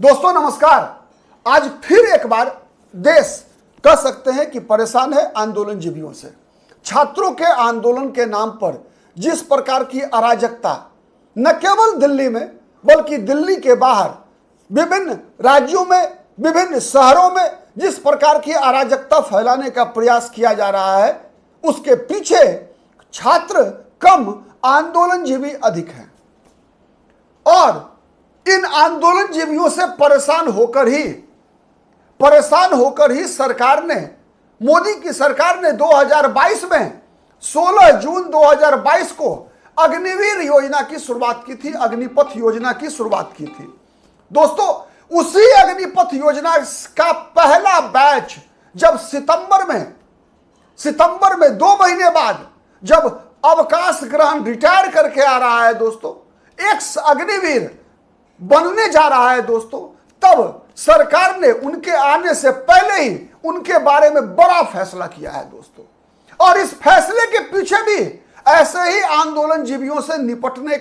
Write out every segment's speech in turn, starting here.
दोस्तों नमस्कार। आज फिर एक बार देश कह सकते हैं कि परेशान है आंदोलनजीवियों से। छात्रों के आंदोलन के नाम पर जिस प्रकार की अराजकता न केवल दिल्ली में बल्कि दिल्ली के बाहर विभिन्न राज्यों में, विभिन्न शहरों में जिस प्रकार की अराजकता फैलाने का प्रयास किया जा रहा है, उसके पीछे छात्र कम, आंदोलनजीवी अधिक हैं। और इन आंदोलनजीवियों से परेशान होकर ही सरकार ने, मोदी की सरकार ने 2022 में 16 जून 2022 को अग्निवीर योजना की शुरुआत की थी, अग्निपथ योजना की शुरुआत की थी। दोस्तों उसी अग्निपथ योजना का पहला बैच जब सितंबर में 2 महीने बाद जब अवकाश ग्रहण रिटायर करके आ रहा है दोस्तों, एक्स अग्निवीर बनने जा रहा है दोस्तों, तब सरकार ने उनके आने से पहले ही उनके बारे में बड़ा फैसला किया है दोस्तों। और इस फैसले के पीछे भी ऐसे ही आंदोलनजीवियों से निपटने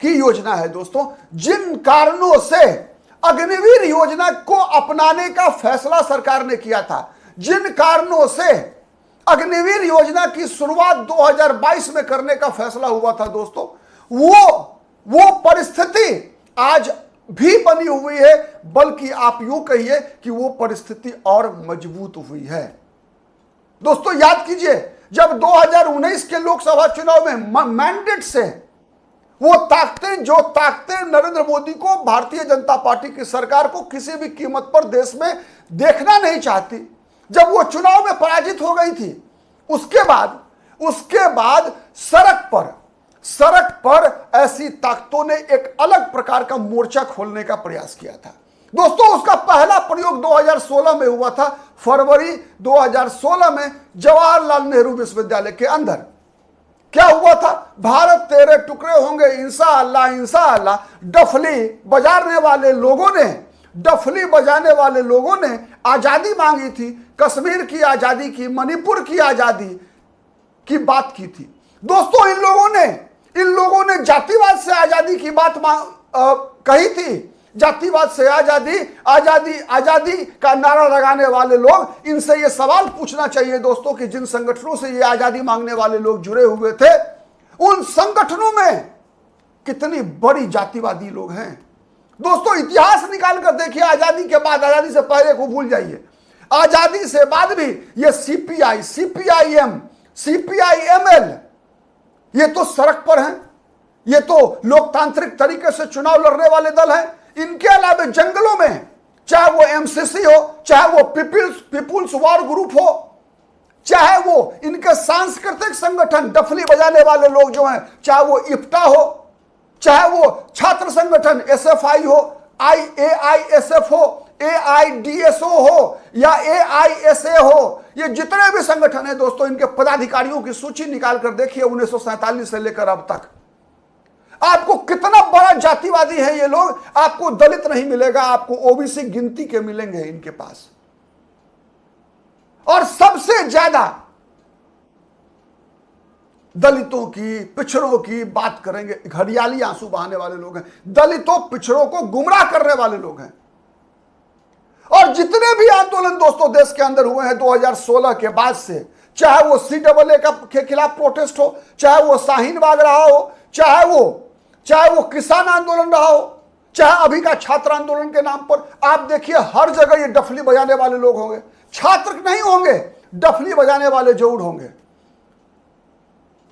की योजना है दोस्तों। जिन कारणों से अग्निवीर योजना को अपनाने का फैसला सरकार ने किया था, जिन कारणों से अग्निवीर योजना की शुरुआत 2022 में करने का फैसला हुआ था दोस्तों, वो परिस्थिति आज भी बनी हुई है, बल्कि आप यूं कहिए कि वो परिस्थिति और मजबूत हुई है। दोस्तों याद कीजिए, जब 2019 के लोकसभा चुनाव में मैंडेट से वो ताकतें नरेंद्र मोदी को, भारतीय जनता पार्टी की सरकार को किसी भी कीमत पर देश में देखना नहीं चाहती, जब वो चुनाव में पराजित हो गई थी, उसके बाद सड़क पर ऐसी ताकतों ने एक अलग प्रकार का मोर्चा खोलने का प्रयास किया था दोस्तों। उसका पहला प्रयोग 2016 में हुआ था। फरवरी 2016 में जवाहरलाल नेहरू विश्वविद्यालय के अंदर क्या हुआ था? भारत तेरे टुकड़े होंगे इंशाअल्लाह इंशाअल्लाह। डफली बजाने वाले लोगों ने आजादी मांगी थी, कश्मीर की आजादी की, मणिपुर की आजादी की बात की थी दोस्तों। इन लोगों ने जातिवाद से आजादी की बात कही थी। जातिवाद से आजादी का नारा लगाने वाले लोग, इनसे ये सवाल पूछना चाहिए दोस्तों कि जिन संगठनों से ये आजादी मांगने वाले लोग जुड़े हुए थे, उन संगठनों में कितनी बड़ी जातिवादी लोग हैं दोस्तों। इतिहास निकाल कर देखिए, आजादी के बाद, आजादी से पहले को भूल जाइए, आजादी से बाद भी ये सीपीआई, सीपीआईएम, सीपीआईएमएल, ये तो सड़क पर हैं, ये तो लोकतांत्रिक तरीके से चुनाव लड़ने वाले दल हैं। इनके अलावा जंगलों में, चाहे वो एमसीसी हो, चाहे वो पीपुल्स वॉर ग्रुप हो, चाहे वो इनके सांस्कृतिक संगठन डफली बजाने वाले लोग जो हैं, चाहे वो इफ्टा हो, चाहे वो छात्र संगठन एसएफआई हो, एआईएसएफ हो, एआईडीएसओ हो या एआईएसए हो, ये जितने भी संगठन हैं दोस्तों, इनके पदाधिकारियों की सूची निकाल कर देखिए 1947 से लेकर अब तक। आपको कितना बड़ा जातिवादी है ये लोग। आपको दलित नहीं मिलेगा, आपको ओबीसी गिनती के मिलेंगे इनके पास। और सबसे ज्यादा दलितों की, पिछड़ों की बात करेंगे, घड़ियाली आंसू बहाने वाले लोग हैं। दलितों, पिछड़ों को गुमराह करने वाले लोग हैं। और जितने भी आंदोलन दोस्तों देश के अंदर हुए हैं 2016 के बाद से, चाहे वो सीएए के खिलाफ प्रोटेस्ट हो, चाहे वो शाहीन बाग रहा हो, चाहे वो किसान आंदोलन रहा हो, चाहे अभी का छात्र आंदोलन के नाम पर, आप देखिए हर जगह ये डफली बजाने वाले लोग होंगे। छात्र नहीं होंगे, डफली बजाने वाले जरूर होंगे।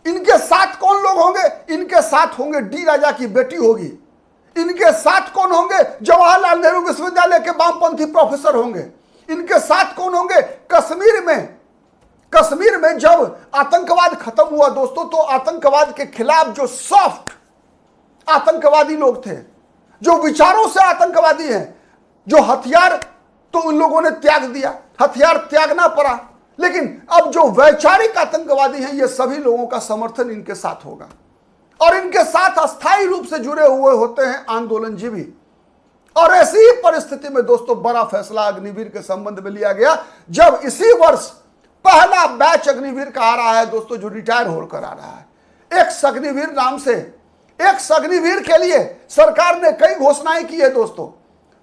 इनके साथ कौन लोग होंगे? इनके साथ होंगे डी राजा की बेटी होगी। इनके साथ कौन होंगे? जवाहरलाल नेहरू विश्वविद्यालय के वामपंथी प्रोफेसर होंगे। इनके साथ कौन होंगे? कश्मीर में जब आतंकवाद खत्म हुआ दोस्तों, तो आतंकवाद के खिलाफ जो सॉफ्ट आतंकवादी लोग थे, जो विचारों से आतंकवादी हैं, जो हथियार तो उन लोगों ने त्याग दिया, हथियार त्यागना पड़ा, लेकिन अब जो वैचारिक आतंकवादी हैं, ये सभी लोगों का समर्थन इनके साथ होगा। और इनके साथ अस्थायी रूप से जुड़े हुए होते हैं आंदोलनजीवी। और ऐसी ही परिस्थिति में दोस्तों बड़ा फैसला अग्निवीर के संबंध में लिया गया, जब इसी वर्ष पहला बैच अग्निवीर का आ रहा है दोस्तों, जो रिटायर होकर आ रहा है। एक्स अग्निवीर नाम से एक अग्निवीर के लिए सरकार ने कई घोषणाएं की है दोस्तों।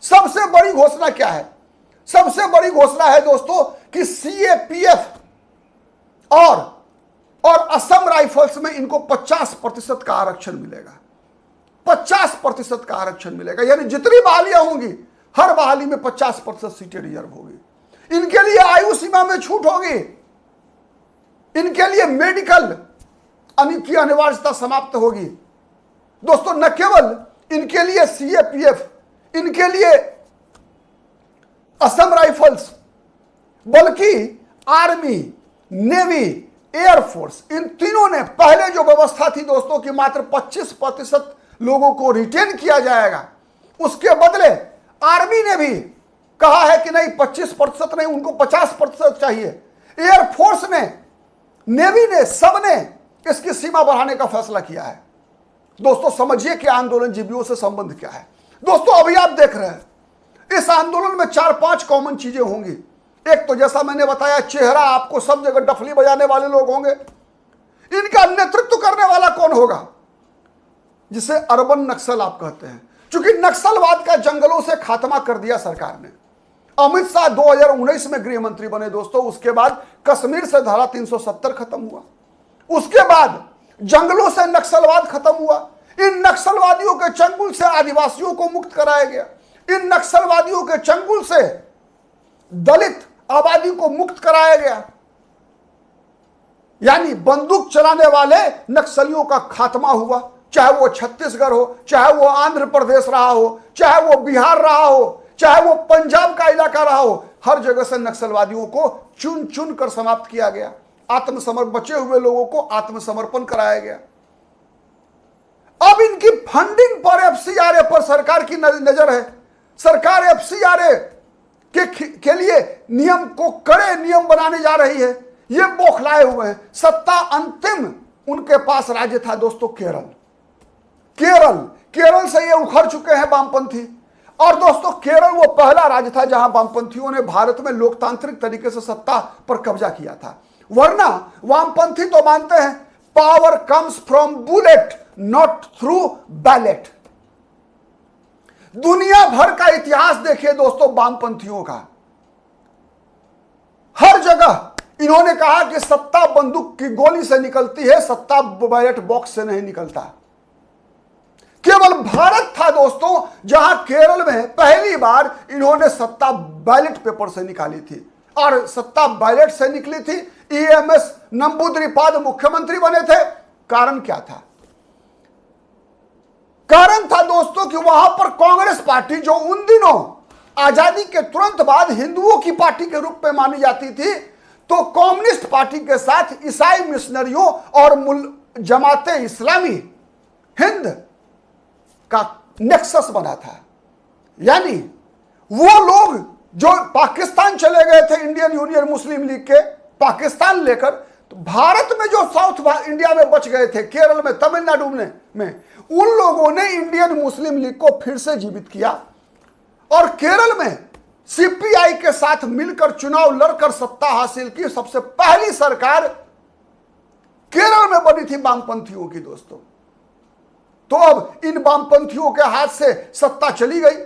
सबसे बड़ी घोषणा क्या है? सबसे बड़ी घोषणा है दोस्तों कि सीएपीएफ और असम राइफल्स में इनको 50% का आरक्षण मिलेगा। 50% का आरक्षण मिलेगा, यानी जितनी बहालियां होंगी हर बहाली में 50% सीटें रिजर्व होगी। इनके लिए आयु सीमा में छूट होगी, इनके लिए मेडिकल की अनिवार्यता समाप्त होगी दोस्तों। न केवल इनके लिए सीएपीएफ, इनके लिए असम राइफल्स, बल्कि आर्मी, नेवी, एयरफोर्स, इन तीनों ने पहले जो व्यवस्था थी दोस्तों कि मात्र 25% लोगों को रिटेन किया जाएगा, उसके बदले आर्मी ने भी कहा है कि नहीं 25% नहीं, उनको 50% चाहिए। एयरफोर्स ने, नेवी ने, सबने इसकी सीमा बढ़ाने का फैसला किया है। दोस्तों समझिए कि आंदोलनजीवियों से संबंध क्या है। दोस्तों अभी आप देख रहे हैं इस आंदोलन में 4-5 कॉमन चीजें होंगी। एक तो जैसा मैंने बताया, चेहरा आपको सब जगह डफली बजाने वाले लोग होंगे। इनका नेतृत्व करने वाला कौन होगा? जिसे अर्बन नक्सल आप कहते हैं। चूंकि नक्सलवाद का जंगलों से खात्मा कर दिया सरकार ने। अमित शाह 2019 में गृह मंत्री बने दोस्तों। उसके बाद कश्मीर से धारा 370 खत्म हुआ, उसके बाद जंगलों से नक्सलवाद खत्म हुआ। इन नक्सलवादियों के चंगुल से आदिवासियों को मुक्त कराया गया। इन नक्सलवादियों के चंगुल से दलित आबादी को मुक्त कराया गया। यानी बंदूक चलाने वाले नक्सलियों का खात्मा हुआ। चाहे वो छत्तीसगढ़ हो, चाहे वो आंध्र प्रदेश रहा हो, चाहे वो बिहार रहा हो, चाहे वो पंजाब का इलाका रहा हो, हर जगह से नक्सलवादियों को चुन चुन कर समाप्त किया गया। आत्मसमर्पण, बचे हुए लोगों को आत्मसमर्पण कराया गया। अब इनकी फंडिंग पर एफसीआरए पर सरकार की नजर है। सरकार एफसीआरए के लिए नियम को कड़े नियम बनाने जा रही है। ये बौखलाए हुए हैं। सत्ता अंतिम उनके पास राज्य था दोस्तों केरल से ये उखड़ चुके हैं वामपंथी। और दोस्तों केरल वो पहला राज्य था जहां वामपंथियों ने भारत में लोकतांत्रिक तरीके से सत्ता पर कब्जा किया था। वरना वामपंथी तो मानते हैं power comes from bullet not through ballot. दुनिया भर का इतिहास देखिए दोस्तों वामपंथियों का। हर जगह इन्होंने कहा कि सत्ता बंदूक की गोली से निकलती है, सत्ता बैलेट बॉक्स से नहीं निकलता। केवल भारत था दोस्तों जहां केरल में पहली बार इन्होंने सत्ता बैलेट पेपर से निकाली थी, और सत्ता बैलेट से निकली थी। ईएमएस नंबूदिरिपाद मुख्यमंत्री बने थे। कारण क्या था? कारण था दोस्तों कि वहां पर कांग्रेस पार्टी, जो उन दिनों आजादी के तुरंत बाद हिंदुओं की पार्टी के रूप में मानी जाती थी, तो कम्युनिस्ट पार्टी के साथ ईसाई मिशनरियों और जमाते इस्लामी हिंद का नेक्सस बना था। यानी वो लोग जो पाकिस्तान चले गए थे इंडियन यूनियन मुस्लिम लीग के, पाकिस्तान लेकर, तो भारत में जो साउथ इंडिया में बच गए थे, केरल में, तमिलनाडु में उन लोगों ने इंडियन मुस्लिम लीग को फिर से जीवित किया और केरल में सीपीआई के साथ मिलकर चुनाव लड़कर सत्ता हासिल की। सबसे पहली सरकार केरल में बनी थी वामपंथियों की दोस्तों। तो अब इन वामपंथियों के हाथ से सत्ता चली गई।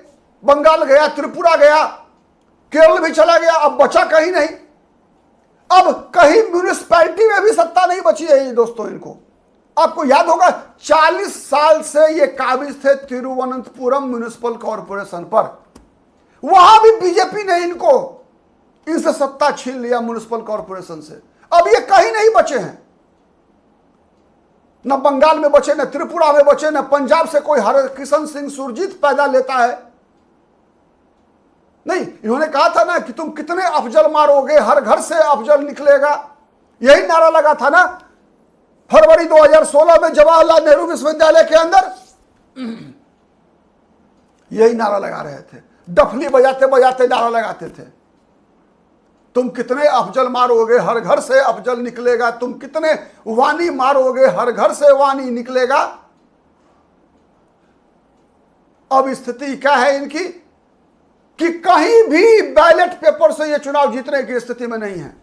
बंगाल गया, त्रिपुरा गया, केरल भी चला गया, अब बचा कहीं नहीं। अब कहीं म्यूनिसिपैलिटी में भी सत्ता नहीं बची है ये दोस्तों। इनको आपको याद होगा 40 साल से ये काबिज थे तिरुवनंतपुरम म्युनिसिपल कॉर्पोरेशन पर। वहां भी बीजेपी ने इनसे सत्ता छीन लिया म्युनिसिपल कॉर्पोरेशन से। अब ये कहीं नहीं बचे हैं, न बंगाल में बचे, न त्रिपुरा में बचे, न पंजाब से कोई हरकिशन सिंह सुरजीत पैदा लेता है। नहीं, इन्होंने कहा था ना कि तुम कितने अफजल मारोगे, हर घर से अफजल निकलेगा। यही नारा लगा था ना फरवरी 2016 में जवाहरलाल नेहरू विश्वविद्यालय के अंदर। यही नारा लगा रहे थे, डफली बजाते बजाते नारा लगाते थे। तुम कितने अफजल मारोगे, हर घर से अफजल निकलेगा। तुम कितने वानी मारोगे, हर घर से वानी निकलेगा। अब स्थिति क्या है इनकी कि कहीं भी बैलेट पेपर से ये चुनाव जीतने की स्थिति में नहीं है।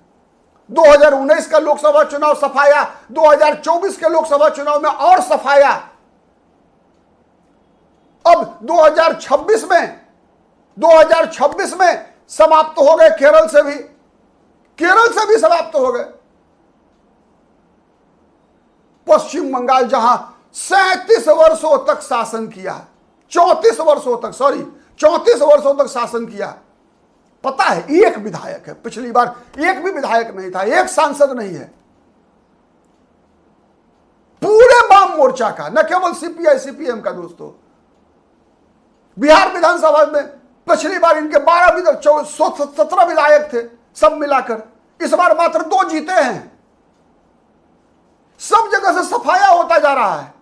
2019 का लोकसभा चुनाव सफाया, 2024 के लोकसभा चुनाव में और सफाया। अब 2026 में समाप्त हो गए, केरल से भी समाप्त हो गए। पश्चिम बंगाल जहां 37 वर्षों तक शासन किया, 34 वर्षों तक शासन किया। पता है, एक विधायक है, पिछली बार एक भी विधायक नहीं था, एक सांसद नहीं है पूरे वाम मोर्चा का, न केवल सीपीआई सीपीएम का। दोस्तों, बिहार विधानसभा में पिछली बार इनके 17 विधायक थे सब मिलाकर, इस बार मात्र 2 जीते हैं। सब जगह से सफाया होता जा रहा है।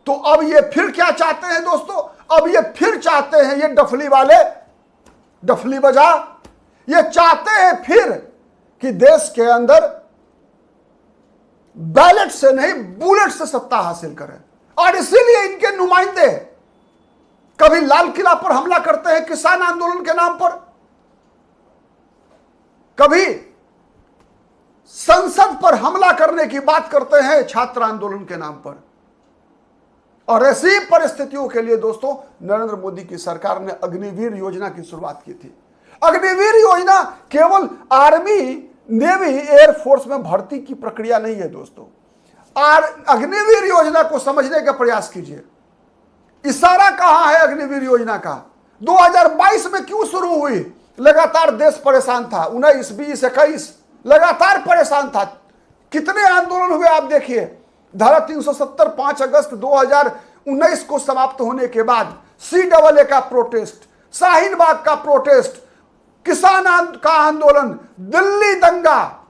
तो अब ये फिर क्या चाहते हैं दोस्तों? अब ये फिर चाहते हैं, ये डफली वाले डफली बजा, ये चाहते हैं फिर कि देश के अंदर बैलेट से नहीं बुलेट से सत्ता हासिल करें। और इसीलिए इनके नुमाइंदे कभी लाल किला पर हमला करते हैं किसान आंदोलन के नाम पर, कभी संसद पर हमला करने की बात करते हैं छात्र आंदोलन के नाम पर। और ऐसी परिस्थितियों के लिए दोस्तों नरेंद्र मोदी की सरकार ने अग्निवीर योजना की शुरुआत की थी। अग्निवीर योजना केवल आर्मी, नेवी, एयरफोर्स में भर्ती की प्रक्रिया नहीं है दोस्तों। अग्निवीर योजना को समझने का प्रयास कीजिए। इशारा कहां है अग्निवीर योजना का? 2022 में क्यों शुरू हुई? लगातार देश परेशान था, 19, 20, 21 लगातार परेशान था। कितने आंदोलन हुए आप देखिए। धारा 370 5 अगस्त 2019 को समाप्त होने के बाद CAA का प्रोटेस्ट, शाहीन बाग का प्रोटेस्ट, किसान का आंदोलन, दिल्ली दंगा।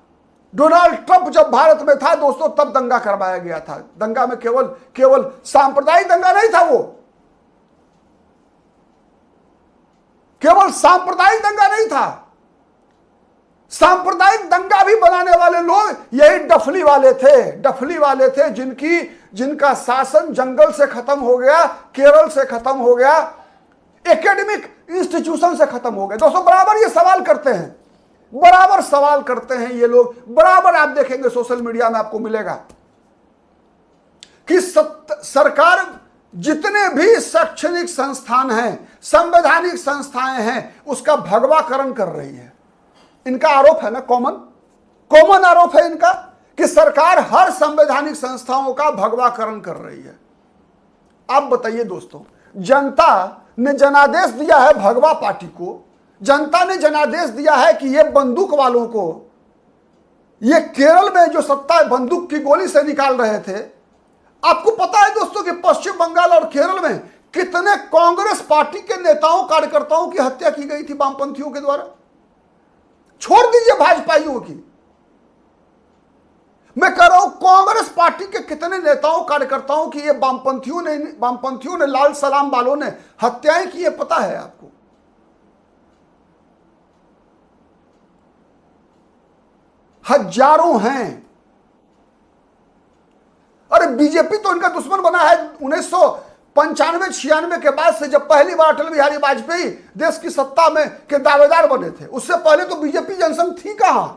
डोनाल्ड ट्रंप जब भारत में था दोस्तों तब दंगा करवाया गया था। दंगा में केवल सांप्रदायिक दंगा नहीं था, वो केवल सांप्रदायिक दंगा नहीं था। सांप्रदायिक दंगा भी बनाने वाले लोग यही डफली वाले थे जिनका शासन जंगल से खत्म हो गया, केरल से खत्म हो गया, एकेडमिक इंस्टीट्यूशन से खत्म हो गया। दोस्तों बराबर ये सवाल करते हैं ये लोग, बराबर आप देखेंगे सोशल मीडिया में आपको मिलेगा कि सरकार जितने भी शैक्षणिक संस्थान हैं, संवैधानिक संस्थाएं हैं, उसका भगवाकरण कर रही है। इनका आरोप है ना, कॉमन आरोप है इनका कि सरकार हर संवैधानिक संस्थाओं का भगवाकरण कर रही है। आप बताइए दोस्तों, जनता ने जनादेश दिया है भगवा पार्टी को, जनता ने जनादेश दिया है कि ये बंदूक वालों को, ये केरल में जो सत्ता बंदूक की गोली से निकाल रहे थे। आपको पता है दोस्तों कि पश्चिम बंगाल और केरल में कितने कांग्रेस पार्टी के नेताओं कार्यकर्ताओं की हत्या की गई थी वामपंथियों के द्वारा। छोड़ दीजिए भाजपाइयों की, मैं कह रहा हूं कांग्रेस पार्टी के कितने नेताओं कार्यकर्ताओं की ये वामपंथियों ने लाल सलाम वालों ने हत्याएं की है, पता है आपको? हजारों हैं। अरे बीजेपी तो इनका दुश्मन बना है 1995-96 के बाद से, जब पहली बार अटल बिहारी वाजपेयी देश की सत्ता में के दावेदार बने थे। उससे पहले तो बीजेपी जनसंघ थी कहां?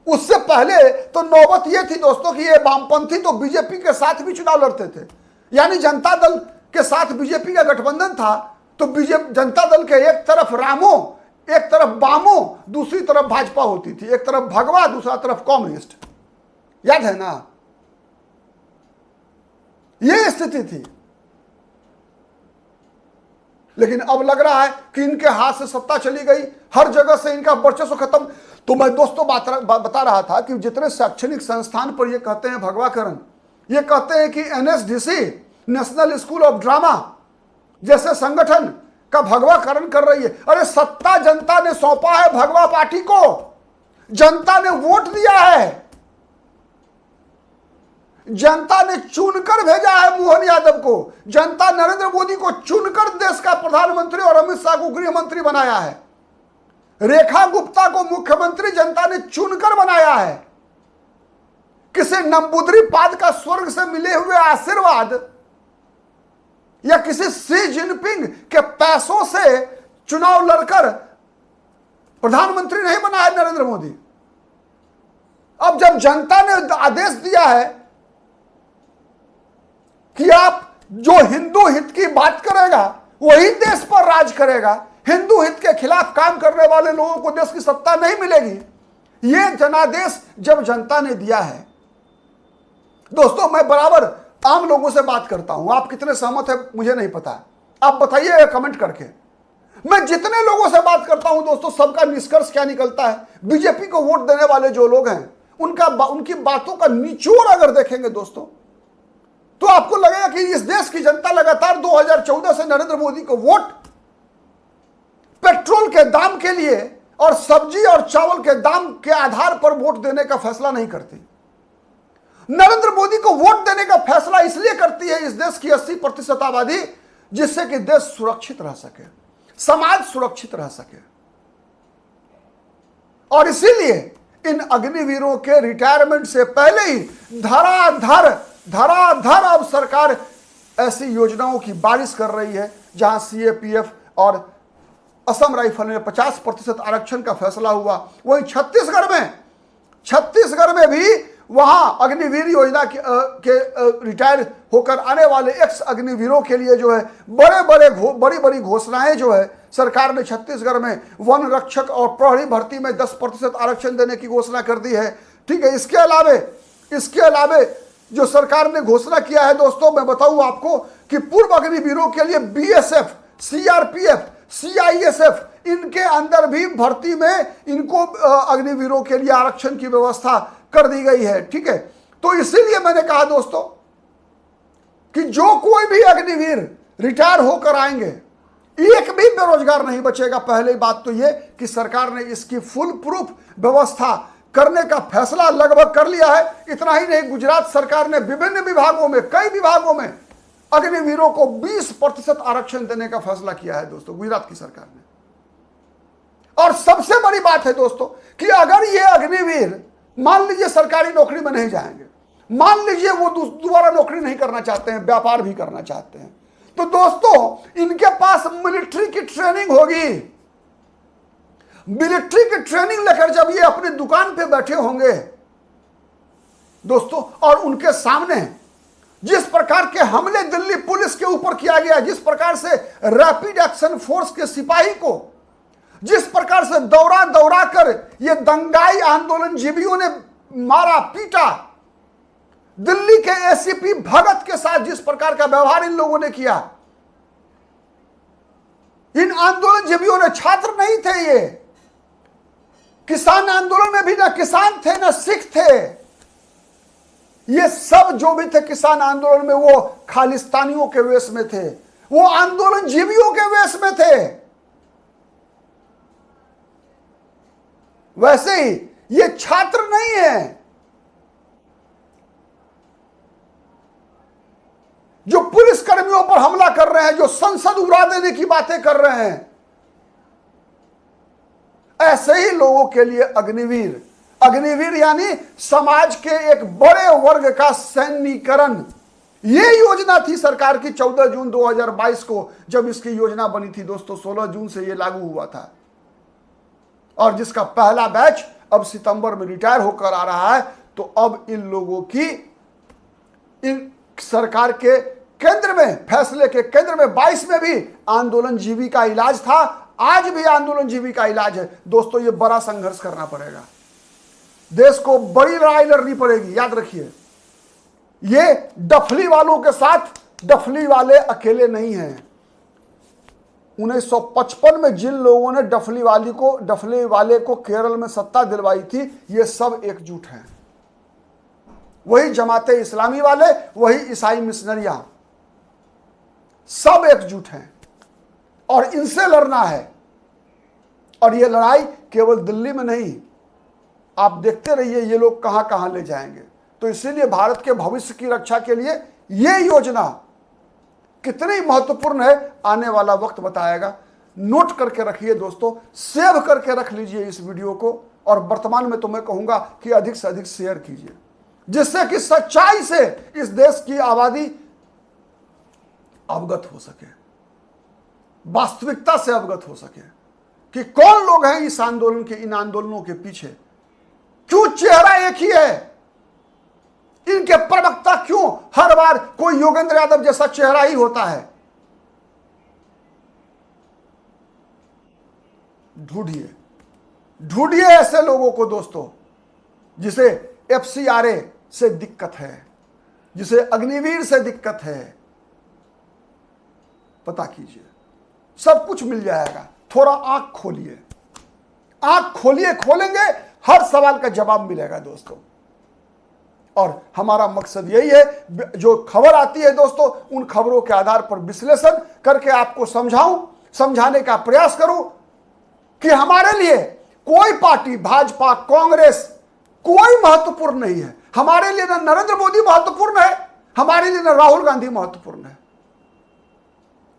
उससे पहले तो नौबत यह थी दोस्तों कि ये वामपंथी तो बीजेपी के साथ भी चुनाव लड़ते थे, यानी जनता दल के साथ बीजेपी का गठबंधन था। तो बीजेपी जनता दल के एक तरफ रामो, एक तरफ बामो, दूसरी तरफ भाजपा होती थी, एक तरफ भगवा, दूसरा तरफ कम्युनिस्ट। याद है ना? यह स्थिति थी। लेकिन अब लग रहा है कि इनके हाथ से सत्ता चली गई, हर जगह से इनका वर्चस्व खत्म। तो मैं दोस्तों बता रहा था कि जितने शैक्षणिक संस्थान पर ये कहते हैं भगवाकरण, ये कहते हैं कि NSDC, national school of drama जैसे संगठन का भगवाकरण कर रही है। अरे सत्ता जनता ने सौंपा है भगवा पार्टी को, जनता ने वोट दिया है, जनता ने चुनकर भेजा है मोहन यादव को, जनता नरेंद्र मोदी को चुनकर देश का प्रधानमंत्री और अमित शाह को गृह मंत्री बनाया है, रेखा गुप्ता को मुख्यमंत्री जनता ने चुनकर बनाया है। किसी नंबूदरी पाद का स्वर्ग से मिले हुए आशीर्वाद या किसी शी जिनपिंग के पैसों से चुनाव लड़कर प्रधानमंत्री नहीं बना है नरेंद्र मोदी। अब जब जनता ने आदेश दिया है कि आप जो हिंदू हित की बात करेगा वही देश पर राज करेगा। हिंदू हित के खिलाफ काम करने वाले लोगों को देश की सत्ता नहीं मिलेगी। यह जनादेश जब जनता ने दिया है दोस्तों, मैं बराबर आम लोगों से बात करता हूं, आप कितने सहमत है मुझे नहीं पता, आप बताइए कमेंट करके। मैं जितने लोगों से बात करता हूं दोस्तों, सबका निष्कर्ष क्या निकलता है, बीजेपी को वोट देने वाले जो लोग हैं उनकी बातों का निचोड़ अगर देखेंगे दोस्तों, तो आपको लगेगा कि इस देश की जनता लगातार 2014 से नरेंद्र मोदी को वोट पेट्रोल के दाम के लिए और सब्जी और चावल के दाम के आधार पर वोट देने का फैसला नहीं करती। नरेंद्र मोदी को वोट देने का फैसला इसलिए करती है इस देश की 80% आबादी, जिससे कि देश सुरक्षित रह सके, समाज सुरक्षित रह सके। और इसीलिए इन अग्निवीरों के रिटायरमेंट से पहले ही धराधर अब सरकार ऐसी योजनाओं की बारिश कर रही है, जहां सीएपीएफ और असम राइफल में 50% आरक्षण का फैसला हुआ। वहीं छत्तीसगढ़ में भी वहां अग्निवीर योजना के रिटायर होकर आने वाले एक्स अग्निवीरों के लिए जो है बड़ी बड़ी घोषणाएं जो है सरकार ने छत्तीसगढ़ में वन रक्षक और प्रहरी भर्ती में 10% आरक्षण देने की घोषणा कर दी है। ठीक है, इसके अलावे जो सरकार ने घोषणा किया है दोस्तों, मैं बताऊं आपको कि पूर्व अग्निवीरों के लिए बीएसएफ, सीआरपीएफ, सीआईएसएफ, इनके अंदर भी भर्ती में इनको अग्निवीरों के लिए आरक्षण की व्यवस्था कर दी गई है। ठीक है, तो इसीलिए मैंने कहा दोस्तों कि जो कोई भी अग्निवीर रिटायर होकर आएंगे, एक भी बेरोजगार नहीं बचेगा। पहली बात तो यह कि सरकार ने इसकी फुल प्रूफ व्यवस्था करने का फैसला लगभग कर लिया है। इतना ही नहीं, गुजरात सरकार ने विभिन्न विभागों में, कई विभागों में अग्निवीरों को 20% आरक्षण देने का फैसला किया है दोस्तों, गुजरात की सरकार ने। और सबसे बड़ी बात है दोस्तों कि अगर ये अग्निवीर मान लीजिए सरकारी नौकरी में नहीं जाएंगे, मान लीजिए वो दोबारा नौकरी नहीं करना चाहते हैं, व्यापार भी करना चाहते हैं, तो दोस्तों इनके पास मिलिट्री की ट्रेनिंग होगी। मिलिट्री की ट्रेनिंग लेकर जब ये अपनी दुकान पे बैठे होंगे दोस्तों, और उनके सामने जिस प्रकार के हमले दिल्ली पुलिस के ऊपर किया गया, जिस प्रकार से रैपिड एक्शन फोर्स के सिपाही को जिस प्रकार से दौड़ा कर ये दंगाई आंदोलनजीवियों ने मारा पीटा, दिल्ली के एसीपी भगत के साथ जिस प्रकार का व्यवहार इन लोगों ने किया, इन आंदोलनजीवियों ने, छात्र नहीं थे ये, किसान आंदोलन में भी ना किसान थे ना सिख थे, ये सब जो भी थे किसान आंदोलन में वो खालिस्तानियों के वेश में थे, वो आंदोलनजीवियों के वेश में थे। वैसे ही ये छात्र नहीं है जो पुलिस कर्मियों पर हमला कर रहे हैं, जो संसद उड़ा देने की बातें कर रहे हैं। ऐसे ही लोगों के लिए अग्निवीर यानी समाज के एक बड़े वर्ग का सैन्यीकरण, ये योजना थी सरकार की 14 जून 2022 को जब इसकी योजना बनी थी दोस्तों। 16 जून से ये लागू हुआ था और जिसका पहला बैच अब सितंबर में रिटायर होकर आ रहा है। तो अब इन लोगों की इन सरकार के केंद्र में, फैसले के केंद्र में 22 में भी आंदोलनजीवी का इलाज था, आज भी आंदोलनजीवी का इलाज है दोस्तों। ये बड़ा संघर्ष करना पड़ेगा, देश को बड़ी लड़ाई लड़नी पड़ेगी, याद रखिए। ये डफली वालों के साथ डफली वाले अकेले नहीं हैं। 1955 में जिन लोगों ने डफली वाले को केरल में सत्ता दिलवाई थी, ये सब एकजुट हैं। वही जमाते इस्लामी वाले, वही ईसाई मिशनरियां, सब एकजुट हैं और इनसे लड़ना है। और ये लड़ाई केवल दिल्ली में नहीं, आप देखते रहिए ये लोग कहां कहां ले जाएंगे। तो इसीलिए भारत के भविष्य की रक्षा के लिए ये योजना कितनी महत्वपूर्ण है, आने वाला वक्त बताएगा। नोट करके रखिए दोस्तों, सेव करके रख लीजिए इस वीडियो को। और वर्तमान में तो मैं कहूंगा कि अधिक से अधिक शेयर कीजिए, जिससे कि सच्चाई से इस देश की आबादी अवगत हो सके, वास्तविकता से अवगत हो सके कि कौन लोग हैं इस आंदोलन के, इन आंदोलनों के पीछे। क्यों चेहरा एक ही है, इनके प्रवक्ता क्यों हर बार कोई योगेंद्र यादव जैसा चेहरा ही होता है? ढूंढिए, ढूंढिए ऐसे लोगों को दोस्तों, जिसे FCRA से दिक्कत है, जिसे अग्निवीर से दिक्कत है। पता कीजिए, सब कुछ मिल जाएगा। थोड़ा आंख खोलिए, आंख खोलिए, खोलेंगे हर सवाल का जवाब मिलेगा दोस्तों। और हमारा मकसद यही है, जो खबर आती है दोस्तों, उन खबरों के आधार पर विश्लेषण करके आपको समझाऊं, समझाने का प्रयास करूं कि हमारे लिए कोई पार्टी, भाजपा, कांग्रेस, कोई महत्वपूर्ण नहीं है। हमारे लिए न नरेंद्र मोदी महत्वपूर्ण है, हमारे लिए न राहुल गांधी महत्वपूर्ण है।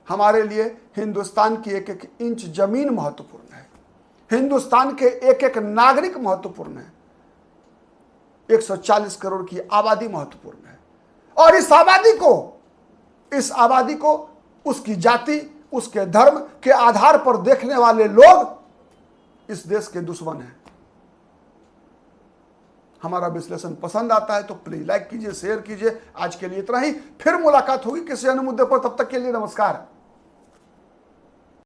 हमारे लिए हिंदुस्तान की एक एक इंच जमीन महत्वपूर्ण है, हिंदुस्तान के एक एक नागरिक महत्वपूर्ण है, 140 करोड़ की आबादी महत्वपूर्ण है। और इस आबादी को उसकी जाति, उसके धर्म के आधार पर देखने वाले लोग इस देश के दुश्मन हैं। हमारा विश्लेषण पसंद आता है तो प्लीज लाइक कीजिए, शेयर कीजिए। आज के लिए इतना ही, फिर मुलाकात होगी किसी अन्य मुद्दे पर। तब तक के लिए नमस्कार।